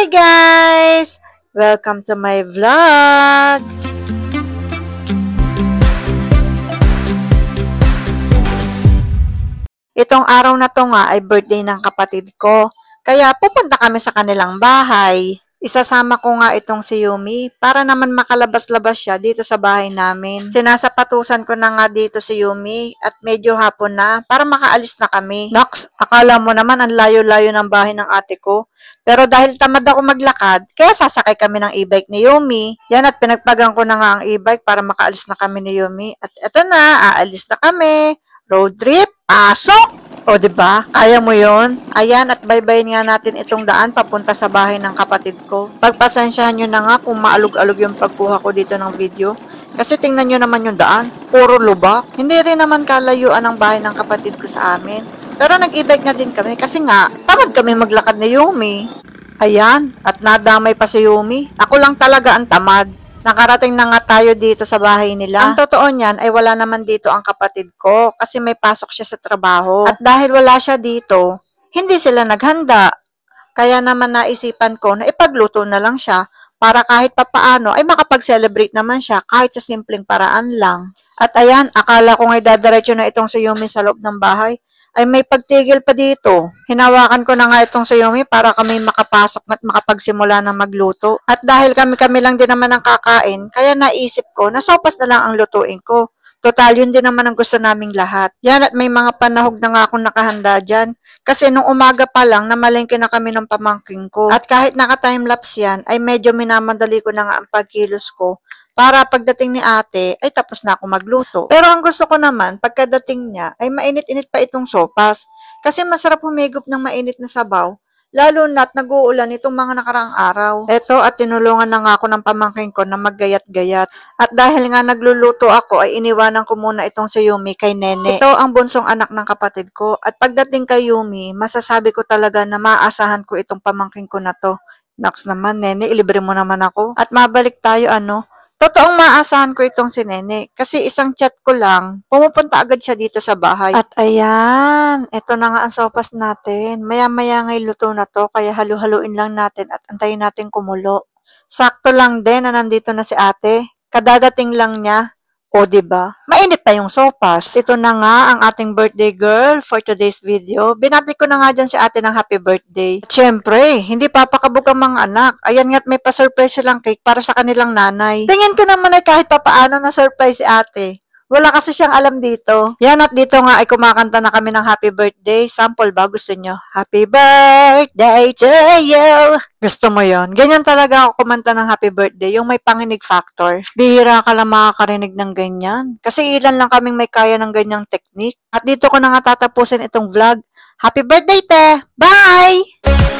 Hi guys! Welcome to my vlog! Itong araw na to nga ay birthday ng kapatid ko. Kaya pupunta kami sa kanilang bahay. Isasama ko nga itong si Yumi para naman makalabas-labas siya dito sa bahay namin. Sinasapatusan ko na nga dito si Yumi at medyo hapon na para makaalis na kami. Nox, akala mo naman ang layo-layo ng bahay ng ate ko. Pero dahil tamad ako maglakad, kaya sasakay kami ng e-bike ni Yumi. Yan at pinagpagang ko na nga ang e-bike para makaalis na kami ni Yumi. At eto na, aalis na kami. Road trip, pasok! O, diba? Kaya mo yon? Ayan, at baybayin nga natin itong daan papunta sa bahay ng kapatid ko. Pagpasensyahan nyo na nga kung maalog-alog yung pagkuha ko dito ng video. Kasi tingnan nyo naman yung daan. Puro lubak. Hindi rin naman kalayuan ang bahay ng kapatid ko sa amin. Pero nag-e-bike na din kami kasi nga, tamad kami maglakad ni Yumi. Ayan, at nadamay pa si Yumi. Ako lang talaga ang tamad. Nakarating na nga tayo dito sa bahay nila. Ang totoo niyan ay wala naman dito ang kapatid ko kasi may pasok siya sa trabaho. At dahil wala siya dito, hindi sila naghanda. Kaya naman naisipan ko na ipagluto na lang siya para kahit papaano ay makapag-celebrate naman siya kahit sa simpleng paraan lang. At ayan, akala ko nga'y dadiretso na itong si Yumi sa loob ng bahay. Ay may pagtigil pa dito. Hinawakan ko na nga itong si Yumi para kami makapasok at makapagsimula ng magluto. At dahil kami lang din naman ang kakain, kaya naisip ko na sopas na lang ang lutuin ko. Total, yun din naman ang gusto naming lahat. Yan at may mga panahog na nga akong nakahanda dyan. Kasi nung umaga pa lang, namalengke na kami ng pamangking ko. At kahit naka-timelapse yan, ay medyo minamadali ko na nga ang pagkilos ko. Para pagdating ni ate, ay tapos na ako magluto. Pero ang gusto ko naman, pagkadating niya, ay mainit-init pa itong sopas. Kasi masarap humigop ng mainit na sabaw. Lalo na't nag-uulan itong mga nakaraang araw. Eto at tinulungan na nga ako ng pamangkin ko na maggayat-gayat. At dahil nga nagluluto ako, ay iniwanan ko muna itong si Yumi kay Nene. Ito ang bunsong anak ng kapatid ko. At pagdating kay Yumi, masasabi ko talaga na maaasahan ko itong pamangkin ko na to. Naks naman, Nene, ilibre mo naman ako. At mabalik tayo Totoong maaasahan ko itong si Nene kasi isang chat ko lang, pumupunta agad siya dito sa bahay. At ayan, ito na nga ang sopas natin. Maya-maya nga'y luto na to kaya halu-haluin lang natin at antayin natin kumulo. Sakto lang din na nandito na si ate. Kadadating lang niya. O diba? Mainit pa yung sopas. Ito na nga ang ating birthday girl for today's video. Binati ko na nga dyan si ate ng happy birthday. At syempre, hindi papakabog ang mga anak. Ayan nga't may pa-surprise silang cake para sa kanilang nanay. Tingin ko naman ay kahit papaano na surprise si ate. Wala kasi siyang alam dito. Yan at dito nga ay kumakanta na kami ng happy birthday. Sample ba gusto nyo? Happy birthday to you. Gusto mo yon? Ganyan talaga ako kumanta ng happy birthday. Yung may panginig factor. Bihira ka lang makakarinig ng ganyan. Kasi ilan lang kaming may kaya ng ganyang technique. At dito ko na nga tatapusin itong vlog. Happy birthday, te! Bye!